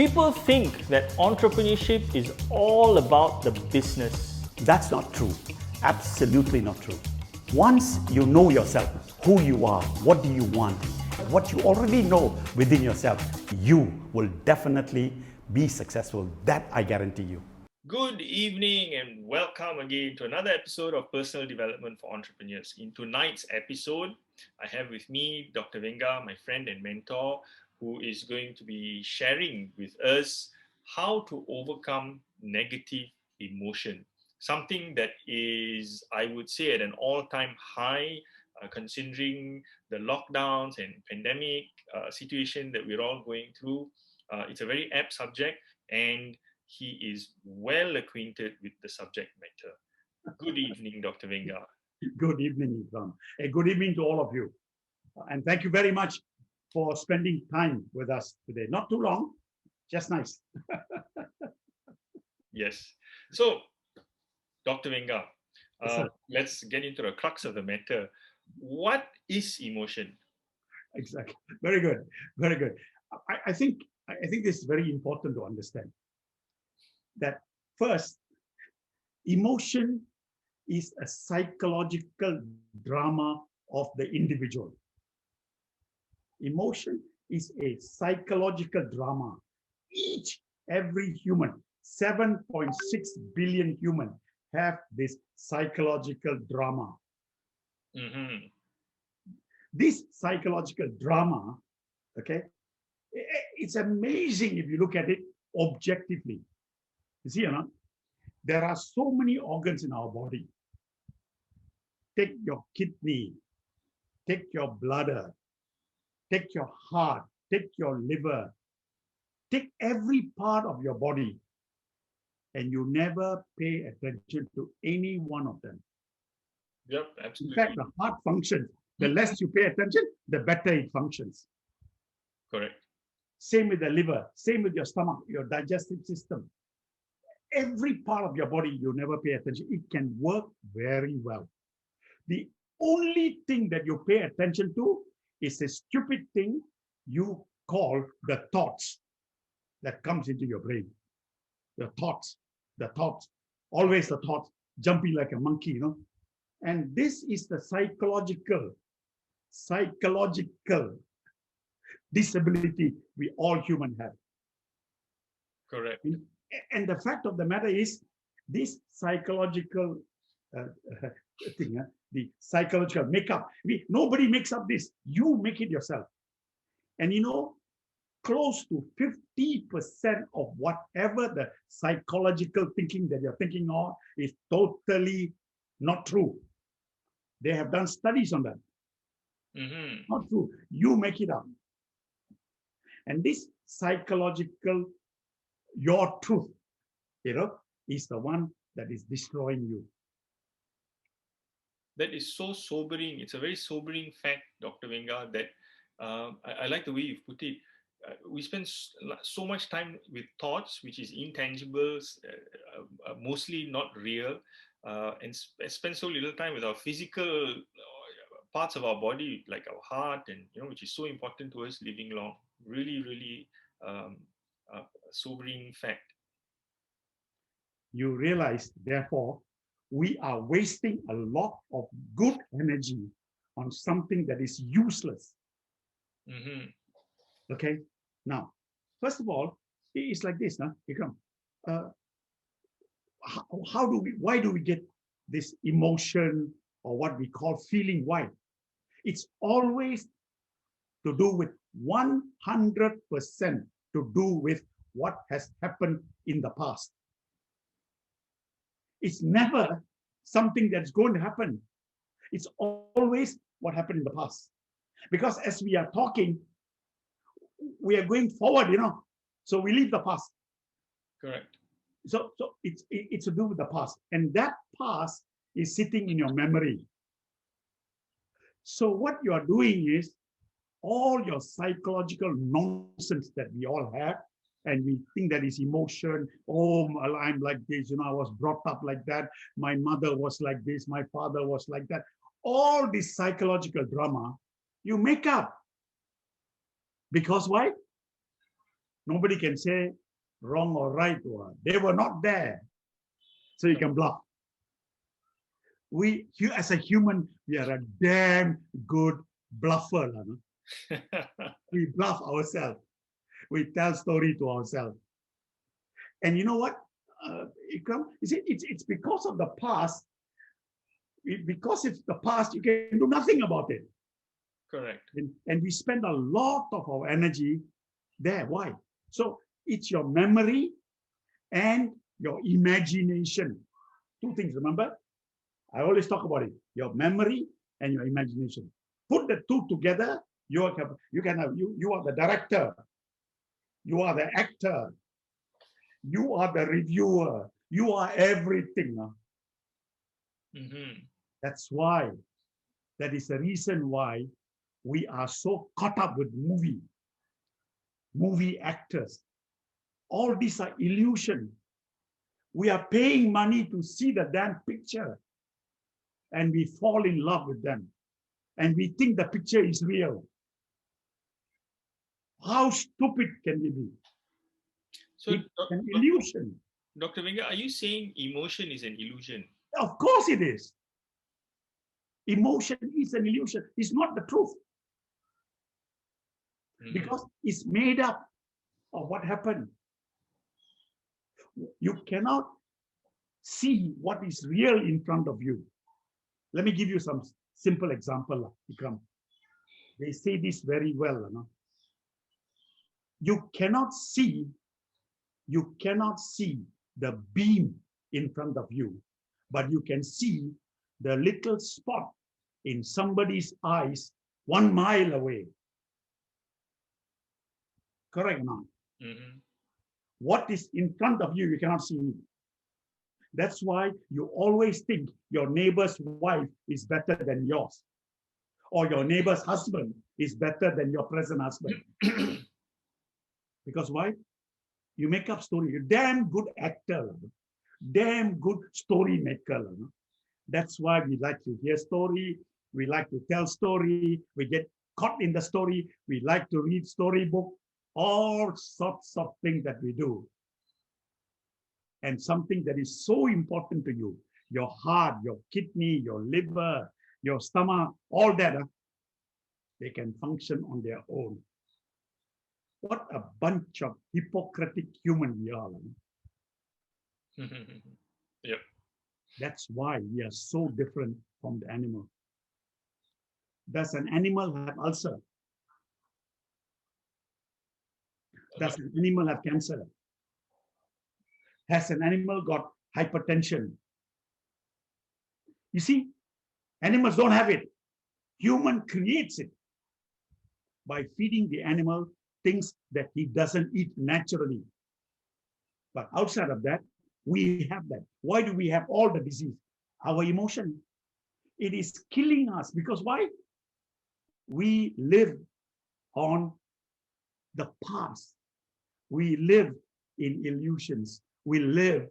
People think that entrepreneurship is all about the business. That's not true. Absolutely not true. Once you know yourself, who you are, what do you want, what you already know within yourself, you will definitely be successful. That I guarantee you. Good evening and welcome again to another episode of Personal Development for Entrepreneurs. In tonight's episode, I have with me Dr. Venga, my friend and mentor, who is going to be sharing with us how to overcome negative emotion. Something that is, I would say, at an all-time high, considering the lockdowns and pandemic situation that we're all going through. It's a very apt subject, and he is well acquainted with the subject matter. Good evening, Dr. Venga. Good evening, Ikhram. A good evening to all of you. And thank you very much for spending time with us today. Not too long, just nice. Yes. So, Dr. Venga, Yes, let's get into the crux of the matter. What is emotion? exactly. Very good. Very good. I think this is very important to understand. That first, emotion is a psychological drama of the individual. Emotion is a psychological drama. Every human, 7.6 billion human, have this psychological drama. Mm-hmm. This psychological drama, okay, it's amazing if you look at it objectively. You see, there are so many organs in our body. Take your kidney, take your bladder, take your heart, take your liver, take every part of your body, and you never pay attention to any one of them. Yep, In absolutely. fact, the heart functions. The less you pay attention, the better it functions. Correct. Same with the liver, same with your stomach, your digestive system. Every part of your body, you never pay attention. It can work very well. The only thing that you pay attention to is a stupid thing you call the thoughts that comes into your brain. The thoughts, always the thoughts, jumping like a monkey, And this is the psychological disability we all human have. Correct. And the fact of the matter is, this psychological thing, the psychological makeup, nobody makes up this. You make it yourself. And close to 50% of whatever the psychological thinking that you're thinking of is totally not true. They have done studies on that. Mm-hmm. Not true. You make it up. And this psychological, your truth, is the one that is destroying you. That is so sobering. It's a very sobering fact, Dr. Venga, that I like the way you've put it. We spend so much time with thoughts, which is intangible, mostly not real, and spend so little time with our physical parts of our body, like our heart, and which is so important to us living long. Really, really sobering fact. You realize, therefore, we are wasting a lot of good energy on something that is useless. Mm-hmm. Okay. Now, first of all, it's like this, Ikhram. Why do we get this emotion or what we call feeling? Why? It's always to do with 100% to do with what has happened in the past. It's never something that's going to happen. It's always what happened in the past. Because as we are talking, we are going forward, So we leave the past. Correct. So it's to do with the past. And that past is sitting in your memory. So what you are doing is all your psychological nonsense that we all have, and we think that is emotion. Oh, I'm like this, I was brought up like that. My mother was like this. My father was like that. All this psychological drama, you make up. Because why? Nobody can say wrong or right. They were not there. So you can bluff. As a human, we are a damn good bluffer. We bluff ourselves. We tell story to ourselves. And you know what? Ikhram, it's because of the past. Because it's the past, you can do nothing about it. Correct. And we spend a lot of our energy there. Why? So it's your memory and your imagination. Two things, remember? I always talk about it. Your memory and your imagination. Put the two together, you are the director, you are the actor, you are the reviewer, you are everything. That's why, that is the reason why we are so caught up with movie actors. All these are illusion. We are paying money to see the damn picture, and we fall in love with them, and we think the picture is real. How stupid can we be? So, it's an illusion. Dr. Venga, are you saying emotion is an illusion? Of course it is. Emotion is an illusion. It's not the truth. Because it's made up of what happened. You cannot see what is real in front of you. Let me give you some simple example, Ikhram. They say this very well. No? You cannot see the beam in front of you, but you can see the little spot in somebody's eyes 1 mile away. Correct now? What is in front of you, you cannot see. That's why you always think your neighbor's wife is better than yours, or your neighbor's husband is better than your present husband. Because why? You make up story. You're damn good actor, damn good story maker. That's why we like to hear story. We like to tell story. We get caught in the story. We like to read storybook. All sorts of things that we do. And something that is so important to you, your heart, your kidney, your liver, your stomach, all that, they can function on their own. What a bunch of hypocritic human we are. Yep. That's why we are so different from the animal. Does an animal have ulcer? Does an animal have cancer? Has an animal got hypertension? You see, animals don't have it. Human creates it by feeding the animal things that he doesn't eat naturally. But outside of that, we have that. Why do we have all the disease? Our emotion. It is killing us because why? We live on the past. We live in illusions. We live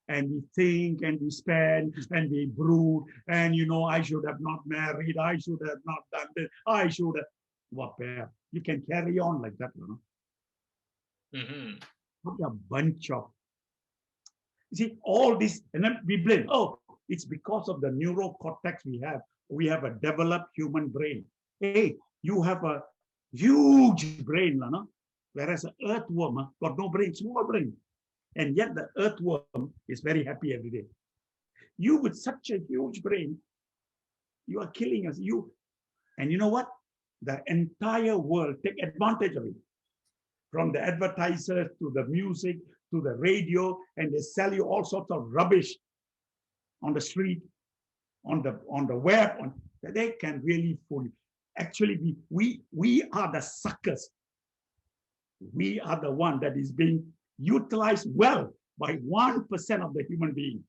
and we think and we spend and we brood and I should have not married. I should have not done this. I should have. What bad? You can carry on like that, What a bunch of. You see, all this, and then we blame, it's because of the neurocortex we have. We have a developed human brain. Hey, you have a huge brain, whereas an earthworm got no brain, small brain. And yet the earthworm is very happy every day. You with such a huge brain, you are killing us. And you know what? The entire world take advantage of it. From the advertisers to the music to the radio, and they sell you all sorts of rubbish on the street, on the web. They can really fool you. Actually, we are the suckers. We are the one that is being utilized well by 1% of the human being.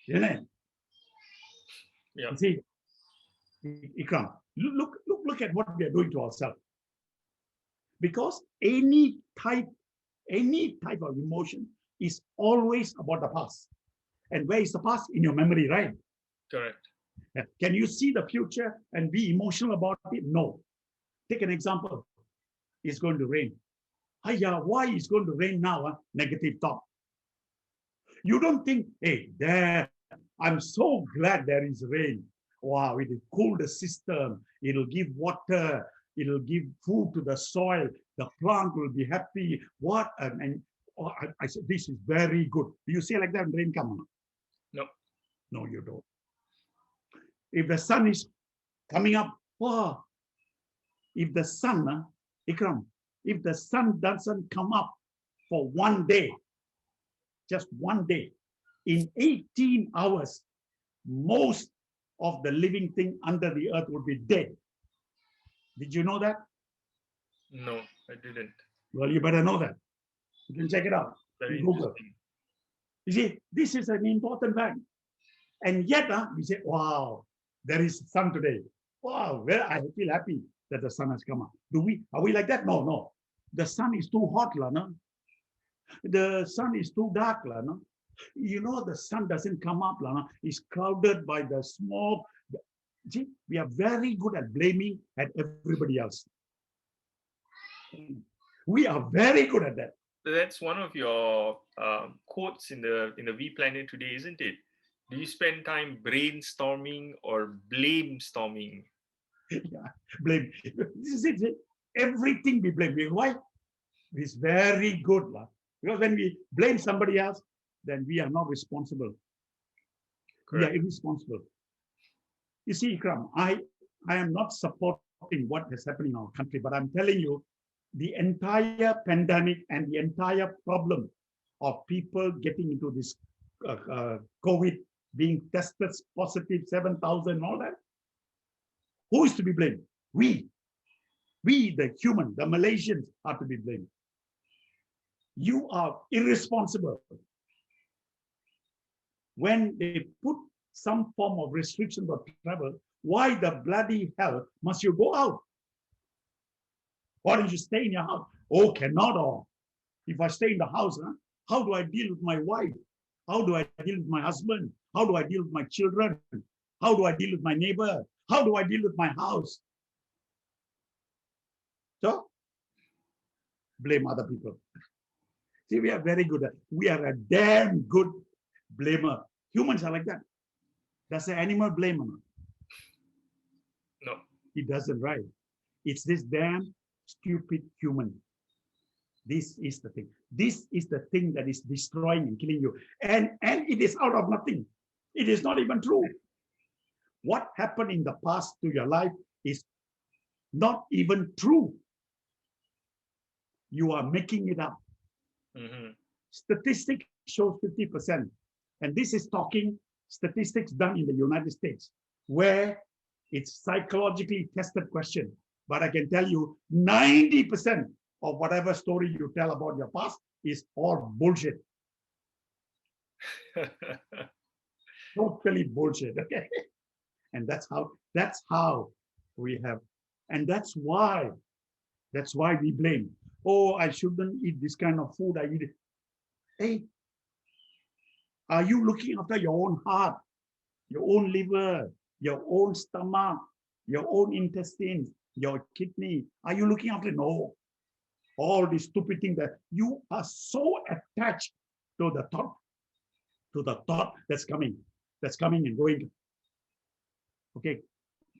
Isn't it? Yeah. You see, Ikhram, look at what we are doing to ourselves. Because any type of emotion is always about the past. And where is the past? In your memory, right? Correct. Can you see the future and be emotional about it? No. Take an example. It's going to rain. yeah, why it's going to rain now? Negative thought. You don't think, hey, there, I'm so glad there is rain. Wow, it will cool the system. It'll give water. It'll give food to the soil. The plant will be happy. What? And oh, I said, this is very good. Do you say like that when rain comes? No. No, you don't. If the sun is coming up, wow. If the sun, Ikhram, if the sun doesn't come up for one day, just one day, in 18 hours, most of the living thing under the earth would be dead. Did you know that? No, I didn't. Well, you better know that. You can check it out Very in Google. interesting. You see, this is an important fact. And yet, we say, wow, there is sun today. Wow, well, I feel happy that the sun has come up. Are we like that? No, no. The sun is too hot, no? The sun is too dark, no? You know, the sun doesn't come up, no? It's clouded by the smoke. See, we are very good at blaming at everybody else. We are very good at that. That's one of your quotes in the V Planet today, isn't it? Do you spend time brainstorming or blame storming? Yeah, blame. This is it. Everything we blame. Why? It's very good. Because when we blame somebody else, then we are not responsible. Correct. We are irresponsible. You see, Ikhram, I am not supporting what is happening in our country, but I'm telling you, the entire pandemic and the entire problem of people getting into this COVID, being tested positive, 7,000, all that, who is to be blamed? We, the human, the Malaysians are to be blamed. You are irresponsible. When they put some form of restriction for travel, why the bloody hell must you go out? Why don't you stay in your house? Oh, cannot all. If I stay in the house, how do I deal with my wife? How do I deal with my husband? How do I deal with my children? How do I deal with my neighbor? How do I deal with my house? So, blame other people. See, we are very good at it. We are a damn good blamer. Humans are like that. Does the animal blame or not? No. It doesn't, right? It's this damn stupid human. This is the thing. This is the thing that is destroying and killing you. And it is out of nothing. It is not even true. What happened in the past to your life is not even true. You are making it up. Mm-hmm. Statistics shows 50%. And this is talking statistics done in the United States, where it's psychologically tested question. But I can tell you 90% of whatever story you tell about your past is all bullshit. Totally bullshit. Okay. And that's how we have, and that's why we blame. Oh, I shouldn't eat this kind of food. I eat it. Hey, are you looking after your own heart, your own liver, your own stomach, your own intestines, your kidney? Are you looking after it? No. All these stupid things that you are so attached to the thought that's coming and going. Okay,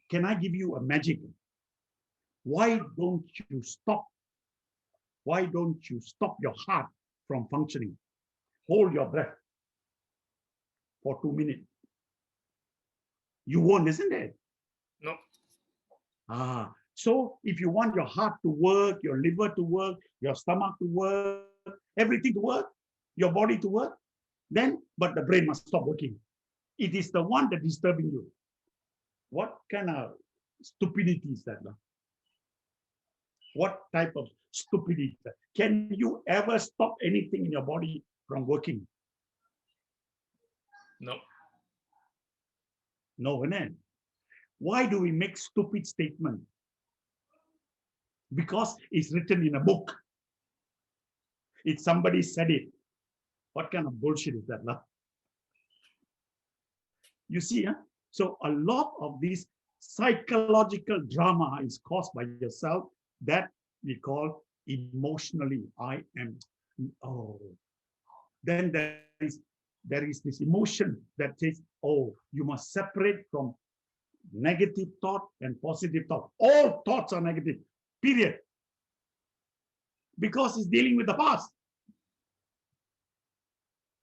can I give you a magic? Why don't you stop? Why don't you stop your heart from functioning? Hold your breath for 2 minutes. You won't, isn't it? No. So if you want your heart to work, your liver to work, your stomach to work, everything to work, your body to work, then, but the brain must stop working. It is the one that is disturbing you. What kind of stupidity is that? What type of stupidity is that? Can you ever stop anything in your body from working? No. No, isn't it? Why do we make stupid statements? Because it's written in a book. If somebody said it, what kind of bullshit is that? You see, so a lot of this psychological drama is caused by yourself that we call emotionally, I am, oh, then there is this emotion that says, oh, you must separate from negative thought and positive thought. All thoughts are negative, period. Because it's dealing with the past.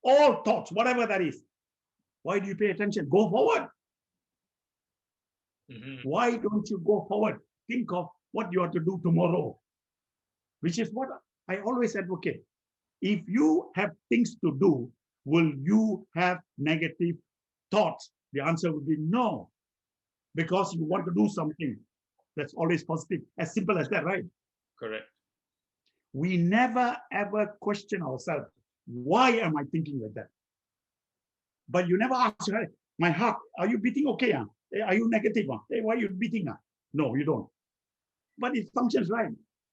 All thoughts, whatever that is. Why do you pay attention? Go forward. Why don't you go forward? Think of what you have to do tomorrow, which is what I always advocate. If you have things to do, will you have negative thoughts? The answer would be no, because you want to do something that's always positive. As simple as that, right? Correct. We never ever question ourselves. Why am I thinking like that? But you never ask, right? My heart, are you beating okay? Are you negative? Hey, why are you beating? No, you don't. But it functions right.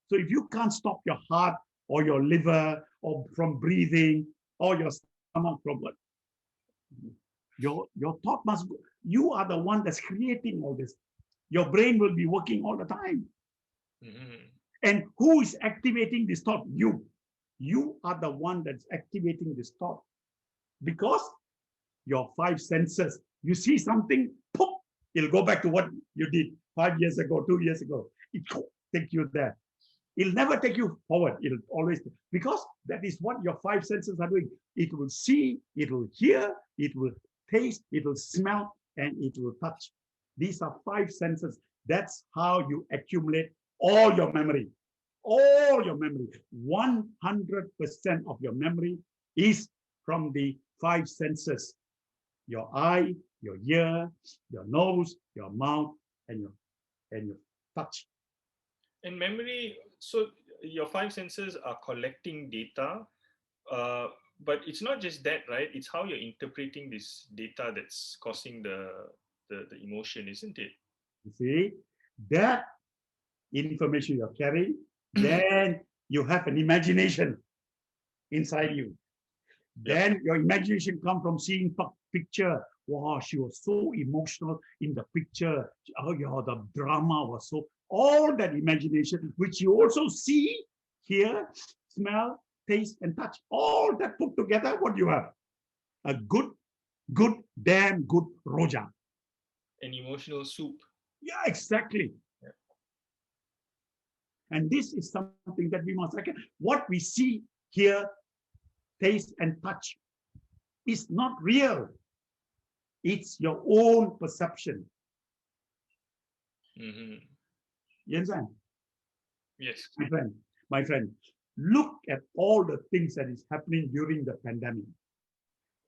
So if you can't stop your heart or your liver or from breathing or your stomach from what, your thought must go. You are the one that's creating all this. Your brain will be working all the time. And who is activating this thought? You. You are the one that's activating this thought. Because your five senses, you see something, poof, it'll go back to what you did 5 years ago, 2 years ago. It will take you there. It'll never take you forward. It'll always, because that is what your five senses are doing. It will see, it will hear, it will taste, it will smell, and it will touch. These are five senses. That's how you accumulate all your memory. All your memory. 100% of your memory is from the five senses. Your eye, your ear, your nose, your mouth, and your touch. And memory, so your five senses are collecting data, but it's not just that, right? It's how you're interpreting this data that's causing the emotion, isn't it? You see, that information you're carrying, then you have an imagination inside you. Then your imagination comes from seeing picture. Wow, she was so emotional in the picture. Oh, yeah, the drama was so, all that imagination, which you also see, hear, smell, taste, and touch. All that put together, what you have? A good, damn good rojak. An emotional soup. Yeah, exactly. Yeah. And this is something that we must recognize. What we see, hear, taste, and touch is not real. It's your own perception. You understand? Yes. My friend, look at all the things that is happening during the pandemic.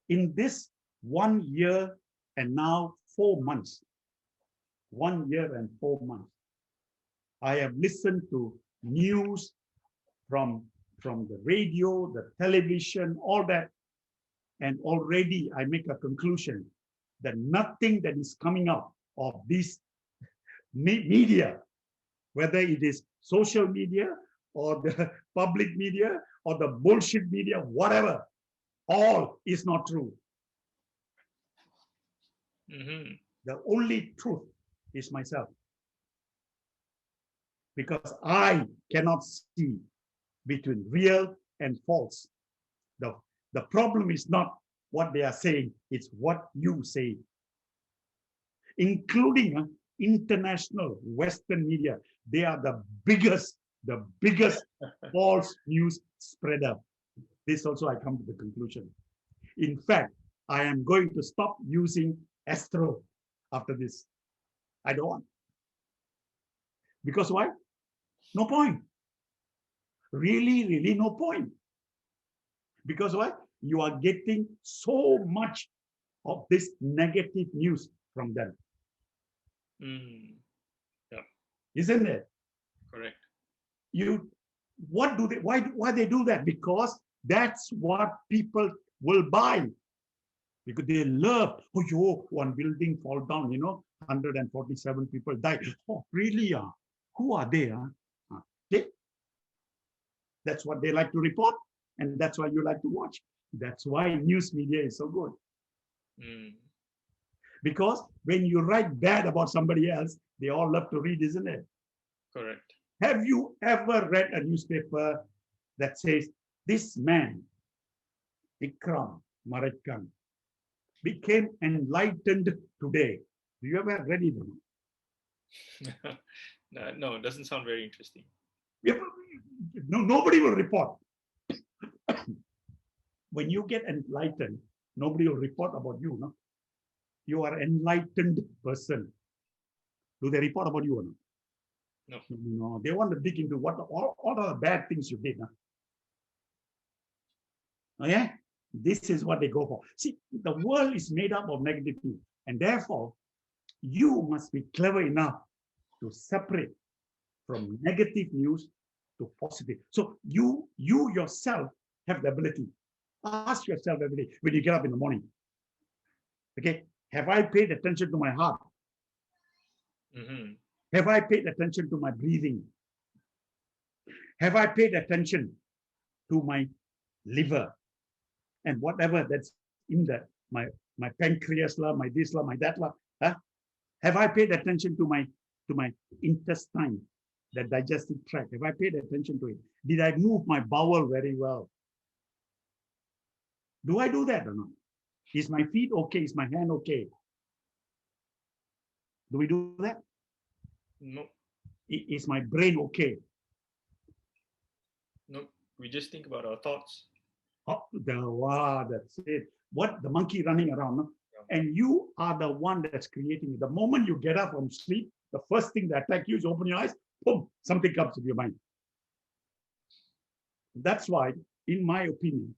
In this 1 year and now 4 months, 1 year and 4 months, I have listened to news from the radio, the television, all that. And already I make a conclusion that nothing that is coming out of this media, whether it is social media or the public media or the bullshit media, whatever, all is not true. The only truth is myself. Because I cannot see between real and false. The problem is not what they are saying, it's what you say. Including international Western media. They are the biggest false news spreader. This also I come to the conclusion. In fact, I am going to stop using Astro after this. I don't want. Because why? No point. Really no point. Because why? You are getting so much of this negative news from them. Yeah. Isn't it? Correct. Why they do that? Because that's what people will buy. Because they love, oh, yo, one building fall down, 147 people died. Oh, really? Who are they? Okay. That's what they like to report, and that's why you like to watch. That's why news media is so good. Because when you write bad about somebody else, they all love to read, isn't it? Correct. Have you ever read a newspaper that says, this man, Ikram Maratkan, became enlightened today? Do you ever read it? No, it doesn't sound very interesting. No, nobody will report. When you get enlightened, nobody will report about you. No? You are an enlightened person. Do they report about you or not? No. No, they want to dig into what all the bad things you did. Huh? Okay? This is what they go for. See, the world is made up of negative things. And therefore, you must be clever enough to separate from negative news to positive. So you yourself have the ability. Ask yourself every day when you get up in the morning. Okay, have I paid attention to my heart? Mm-hmm. Have I paid attention to my breathing? Have I paid attention to my liver and whatever that's in that, my pancreas, my this, my that, huh? Have I paid attention to my intestine, the digestive tract? Have I paid attention to it? Did I move my bowel very well? Do I do that or not? Is my feet okay? Is my hand okay? Do we do that? No. Is my brain okay? No. We just think about our thoughts. Oh, that's it. What the monkey running around, no? And you are the one that's creating it. The moment you get up from sleep, the first thing that attacks you is open your eyes, boom, something comes to your mind. That's why, in my opinion,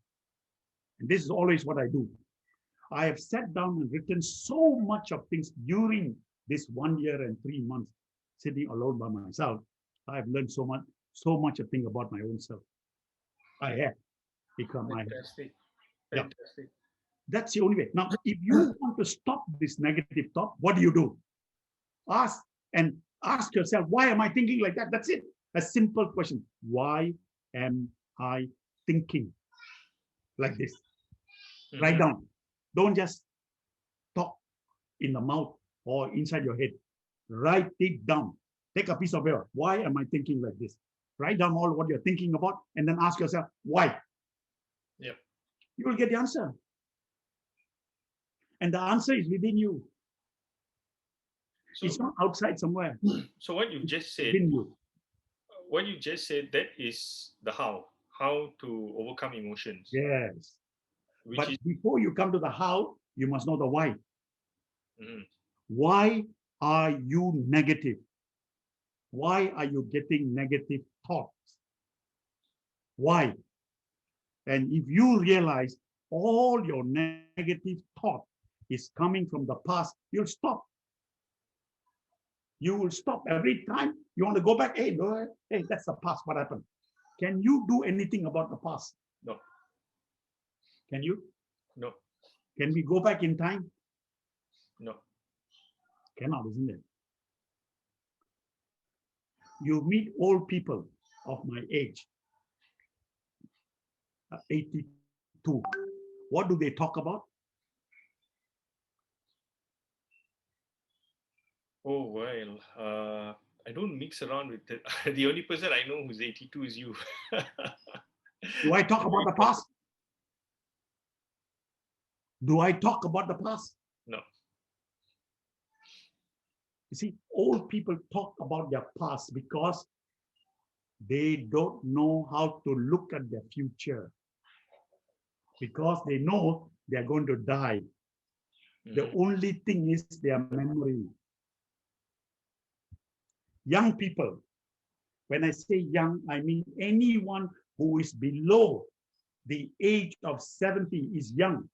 and this is always what I do, I have sat down and written so much of things during this 1 year and 3 months sitting alone by myself. I have learned so much of thing about my own self. I have become. Fantastic. Yeah. Fantastic. That's the only way. Now, if you want to stop this negative thought, what do? Ask yourself, why am I thinking like that? That's it. A simple question. Why am I thinking like this? Mm-hmm. Write down. Don't just talk in the mouth or inside your head. Write it down. Take a piece of paper. Why am I thinking like this? Write down all what you're thinking about and then ask yourself, why? Yep. You will get the answer. And the answer is within you. So, it's not outside somewhere. So what you just said, that is the how to overcome emotions. Yes. But before you come to the how, you must know the why. Mm-hmm. Why are you negative? Why are you getting negative thoughts? Why? And if you realize all your negative thought is coming from the past, you'll stop. You will stop every time you want to go back. Hey, that's the past. What happened? Can you do anything about the past? No. Can you? No. Can we go back in time? No. Cannot, isn't it? You meet old people of my age, 82. What do they talk about? Oh, well, I don't mix around with it. The only person I know who's 82 is you. Do I talk about the past? Do I talk about the past? No. You see, old people talk about their past because they don't know how to look at their future. Because they know they're going to die. Mm-hmm. The only thing is their memory. Young people, when I say young, I mean anyone who is below the age of 70 is young,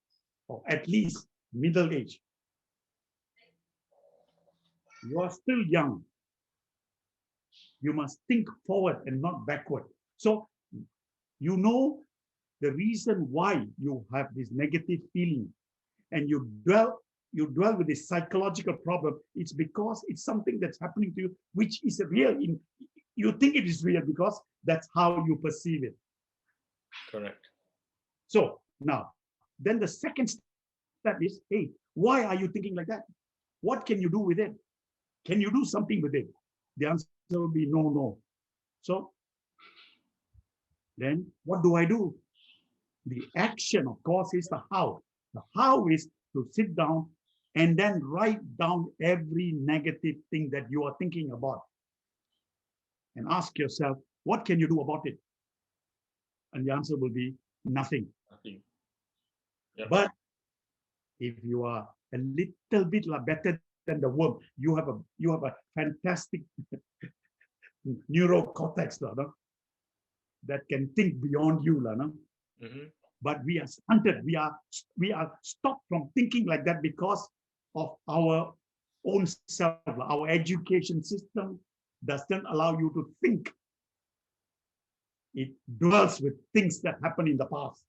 or at least middle age. You are still young. You must think forward and not backward. So, you know the reason why you have this negative feeling and you dwell with this psychological problem, it's because it's something that's happening to you, which is real. You think it is real because that's how you perceive it. Correct. So now, then the second step is, hey, why are you thinking like that? What can you do with it? Can you do something with it? The answer will be no. So then what do I do? The action, of course, is the how. The how is to sit down and then write down every negative thing that you are thinking about and ask yourself, what can you do about it? And the answer will be nothing. Nothing. Yep. But if you are a little bit better than the worm, you have a fantastic neurocortex that can think beyond you. Mm-hmm. But we are stunted. We are stopped from thinking like that because of our own self. Our education system doesn't allow you to think. It dwells with things that happened in the past.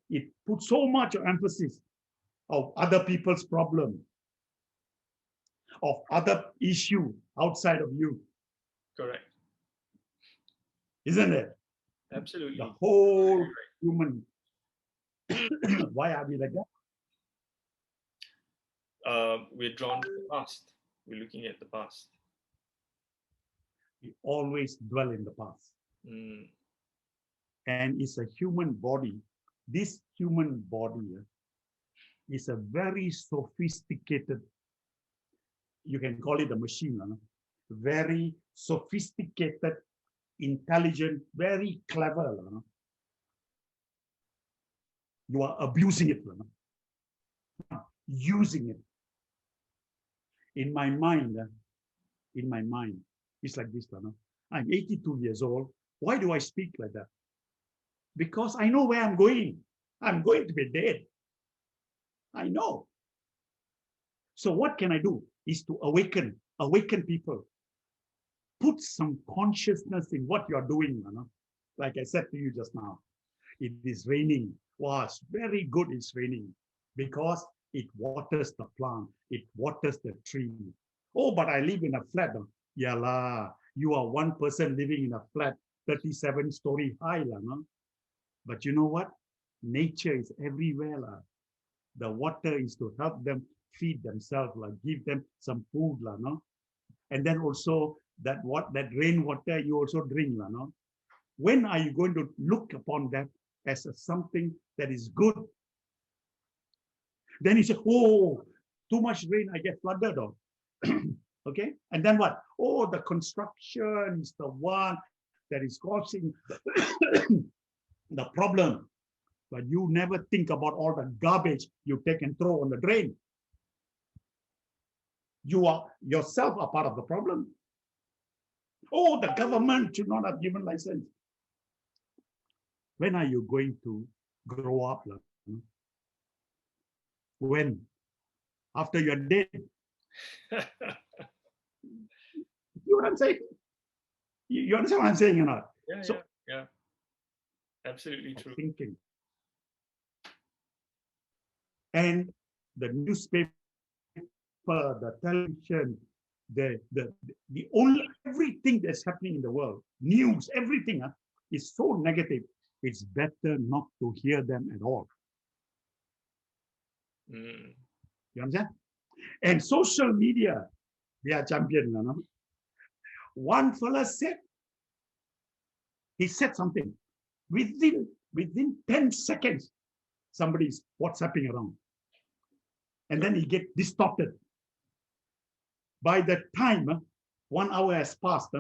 It puts so much emphasis of other people's problem, of other issue outside of you, Correct. isn't it? Absolutely. The whole human. Why are we like that? We're drawn to the past. We're looking at the past. We always dwell in the past. Mm. And it's a human body. This human body is a very sophisticated, you can call it a machine, very sophisticated, intelligent, very clever. You are abusing it, using it. In my mind, it's like this. I'm 82 years old. Why do I speak like that? Because I know where I'm going. I'm going to be dead. I know. So what can I do is to awaken people. Put some consciousness in what you're doing. Like I said to you just now, it is raining. Wow, it's very good it's raining because it waters the plant. It waters the tree. Oh, but I live in a flat. Yeah, la. You are one person living in a flat, 37-story high. But you know what? Nature is everywhere. The water is to help them feed themselves, give them some food. And then also that rainwater you also drink. When are you going to look upon that as something that is good? Then you say, oh, too much rain, I get flooded. Okay, and then what? Oh, the construction is the one that is causing the problem. But you never think about all the garbage you take and throw on the drain. You are yourself a part of the problem. Oh, the government should not have given license. When are you going to grow up? When? After you're dead. You know what I'm saying? You understand what I'm saying or not? Yeah, so, yeah. Absolutely true. Thinking. And the newspaper, the television, the only everything that's happening in the world, news, everything is so negative. It's better not to hear them at all. Mm. You understand? And social media, they are champion. One fella said, he said something. Within 10 seconds, somebody's WhatsApping around. And then he get distorted. By the time 1 hour has passed,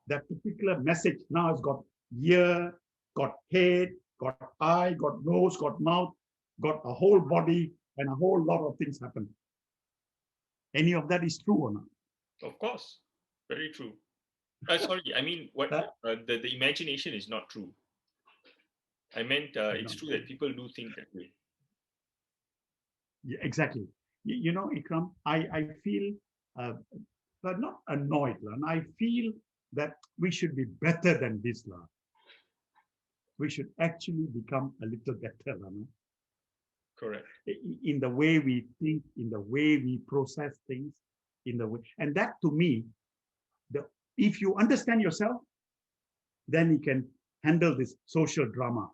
that particular message now has got ear, got head, got eye, got nose, got mouth, got a whole body, and a whole lot of things happen. Any of that is true or not? Of course, very true. Sorry, I mean, what the imagination is not true. I meant it's true that people do think that way. Yeah, exactly. You know, Ikhram, I feel, but not annoyed. And I feel that we should be better than this. We should actually become a little better. Correct. In the way we think, in the way we process things, in the way, and that to me, if you understand yourself, then you can handle this social drama.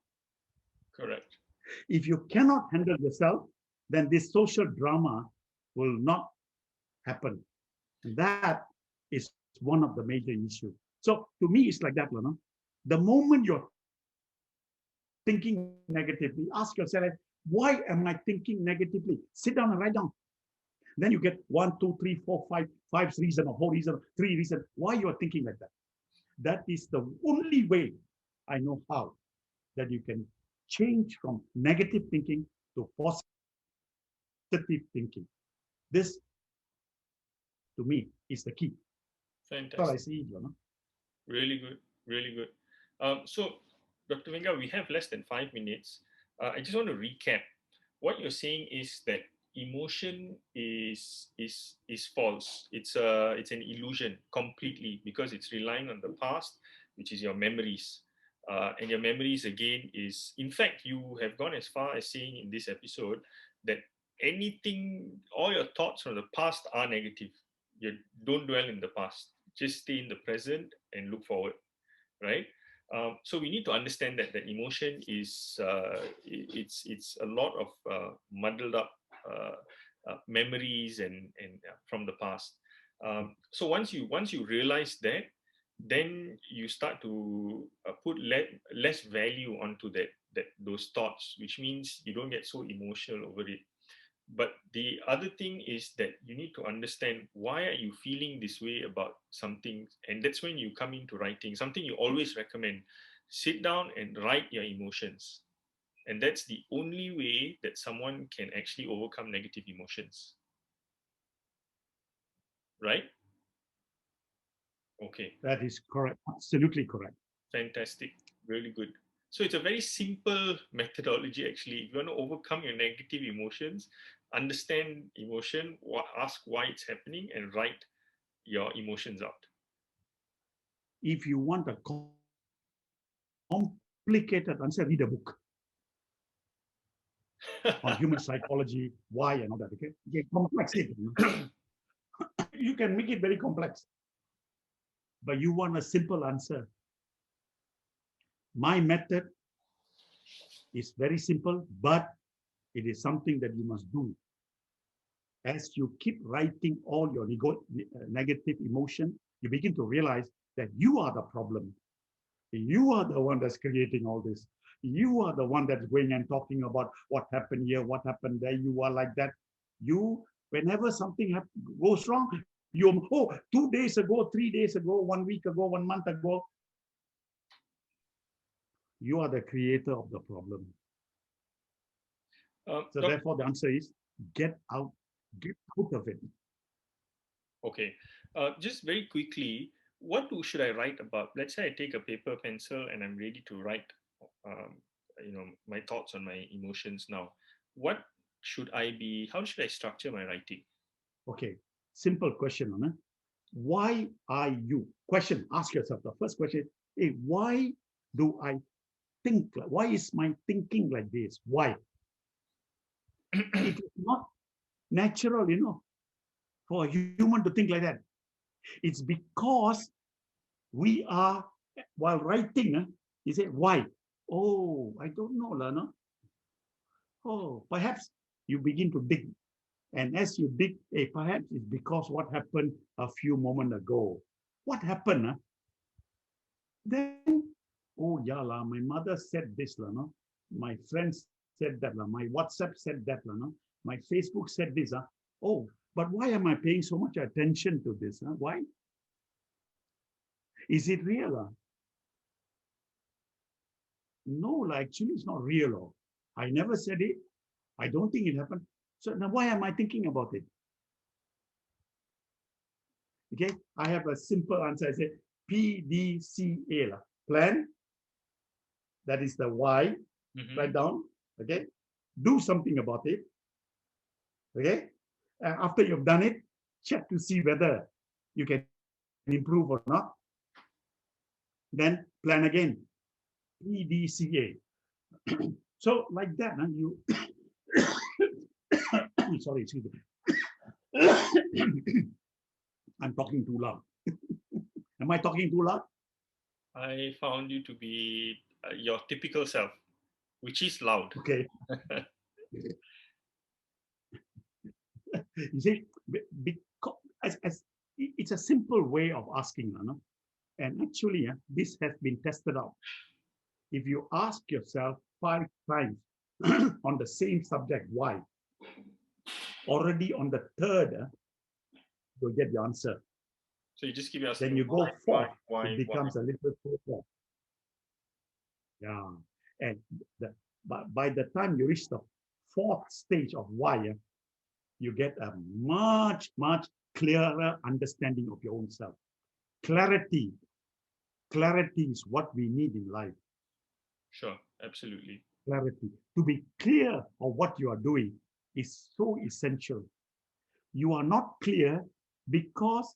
Correct. If you cannot handle yourself, then this social drama will not happen. And that is one of the major issues. So to me, it's like that, you know. The moment you're thinking negatively, ask yourself, why am I thinking negatively? Sit down and write down. Then you get one, two, three, four, five reason or four reason, three reason why you are thinking like that. That is the only way I know how that you can change from negative thinking to positive thinking. This, to me, is the key. That's how I Fantastic. see it, you know. Really good. Really good. So, Dr. Venga, we have less than 5 minutes. I just want to recap. What you're saying is that emotion is false. It's an illusion completely because it's relying on the past, which is your memories. And your memories again is, in fact, you have gone as far as saying in this episode that anything, all your thoughts from the past are negative. You don't dwell in the past. Just stay in the present and look forward, right? So we need to understand that that emotion is it's a lot of muddled up memories and from the past. So once you realize that, then you start to put less value onto that those thoughts, which means you don't get so emotional over it. But the other thing is that you need to understand why are you feeling this way about something, and that's when you come into writing. Something you always recommend: sit down and write your emotions, and that's the only way that someone can actually overcome negative emotions, right? Okay. That is correct. Absolutely correct. Fantastic. Really good. So it's a very simple methodology actually. If you want to overcome your negative emotions, understand emotion, ask why it's happening, and write your emotions out. If you want a complicated answer, read a book on human psychology, why and all that. Okay, you complex it. You know? You can make it very complex, but you want a simple answer. My method is very simple, but it is something that you must do. As you keep writing all your negative emotion, you begin to realize that you are the problem. You are the one that's creating all this. You are the one that's going and talking about what happened here, what happened there. You are like that. You, whenever something goes wrong, you, oh, 2 days ago, 3 days ago, 1 week ago, 1 month ago, you are the creator of the problem. So Doc, therefore, the answer is get out, get out of it. okay. Just very quickly, what should I write about? Let's say I take a paper, pencil, and I'm ready to write, um, my thoughts on my emotions now. What should I be? How should I structure my writing? Okay, simple question, huh? Why are you? Question, ask yourself the first question, hey, why do I think? Why is my thinking like this? Why? It is not natural, you know, for a human to think like that. It's because we are, while writing, you say, why? Oh, I don't know, no? Oh, perhaps you begin to dig. And as you dig, perhaps it's because what happened a few moments ago. What happened? Then, oh yeah, la, my mother said this, la, no? My friends said that, la, my WhatsApp said that, la, no? My Facebook said this. Oh, but why am I paying so much attention to this? Why? Is it real? No, la, actually, it's not real. I never said it. I don't think it happened. So now why am I thinking about it? Okay, I have a simple answer. I say PDCA, la. Plan, that is the why, write down, okay? Do something about it, okay? After you've done it, check to see whether you can improve or not. Then plan again, PDCA. So like that, you, sorry, excuse me. I'm talking too loud. Am I talking too loud? I found you to be your typical self, which is loud. Okay. You see, because as it's a simple way of asking, no? And actually, this has been tested out. If you ask yourself 5 times on the same subject, why? Already on the third, you'll get the answer. So you just keep asking Then you why, go fourth, why, it becomes a little further. Yeah. And by the time you reach the fourth stage of why, you get a much, much clearer understanding of your own self. Clarity. Clarity is what we need in life. Sure, absolutely. Clarity. To be clear of what you are doing is so essential. You are not clear because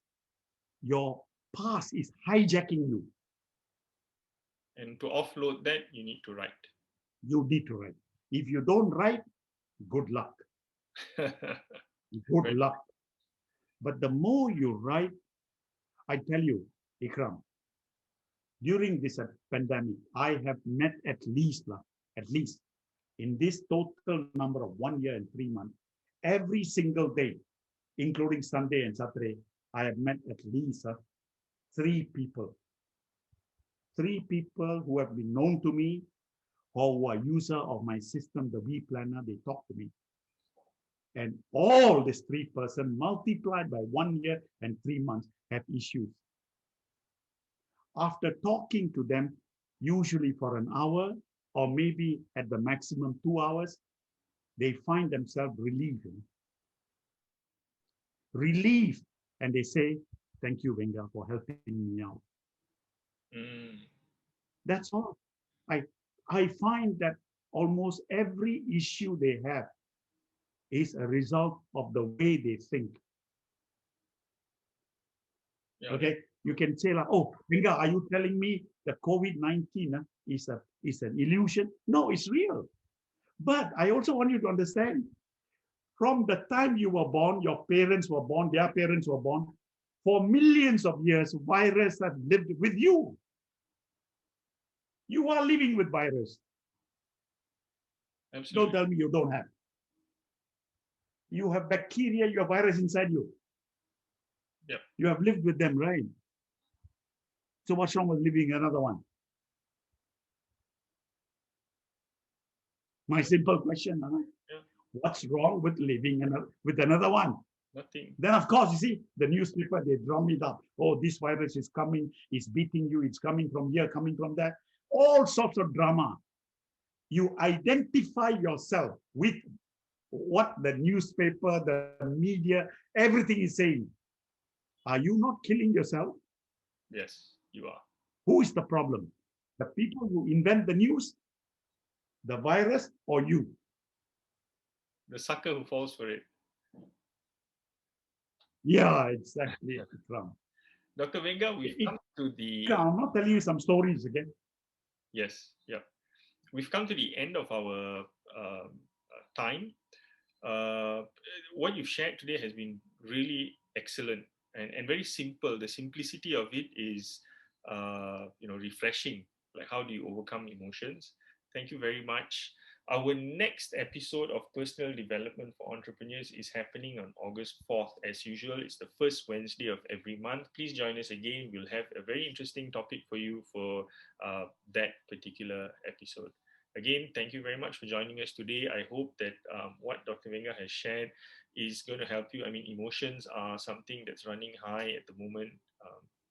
your past is hijacking you. And to offload that, you need to write. You need to write. If you don't write, good luck. Good luck. But the more you write, I tell you, Ikhram, during this pandemic, I have met at least in this total number of 1 year and 3 months, every single day, including Sunday and Saturday, I have met at least 3 people. 3 people who have been known to me, or who are user of my system, the V Planner, they talk to me. And all these 3 persons multiplied by 1 year and 3 months have issues. After talking to them, usually for an hour, or maybe at the maximum 2 hours, they find themselves relieved. Relieved. And they say, thank you, Venga, for helping me out. That's all. I find that almost every issue they have is a result of the way they think. Yeah. Okay, you can say like, oh, Venga, are you telling me the COVID-19 is an illusion? No, it's real. But I also want you to understand, from the time you were born, your parents were born, their parents were born, for millions of years, virus have lived with you. You are living with virus. Absolutely. Don't tell me you don't have. You have bacteria, you have virus inside you. Yep. You have lived with them, right? So what's wrong with living another one? My simple question, Yeah. what's wrong with living with another one? Nothing. Then, of course, you see, the newspaper, they drum it up. Oh, this virus is coming, it's beating you, it's coming from here, coming from there. All sorts of drama. You identify yourself with what the newspaper, the media, everything is saying. Are you not killing yourself? Yes, you are. Who is the problem? The people who invent the news, the virus, or you? The sucker who falls for it. Yeah, exactly. Dr. Venga, we've come to the... I'm not telling you some stories again. Yes, yeah. We've come to the end of our time. What you've shared today has been really excellent and very simple. The simplicity of it is, refreshing. Like, how do you overcome emotions? Thank you very much. Our next episode of Personal Development for Entrepreneurs is happening on August 4th. As usual, it's the first Wednesday of every month. Please join us again. We'll have a very interesting topic for you for that particular episode. Again, thank you very much for joining us today. I hope that what Dr. Venga has shared is going to help you. I mean, emotions are something that's running high at the moment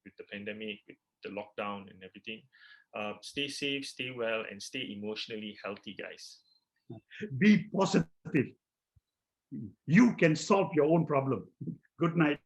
with the pandemic, with the lockdown and everything. Stay safe, stay well, and stay emotionally healthy, guys. Be positive. You can solve your own problem. Good night.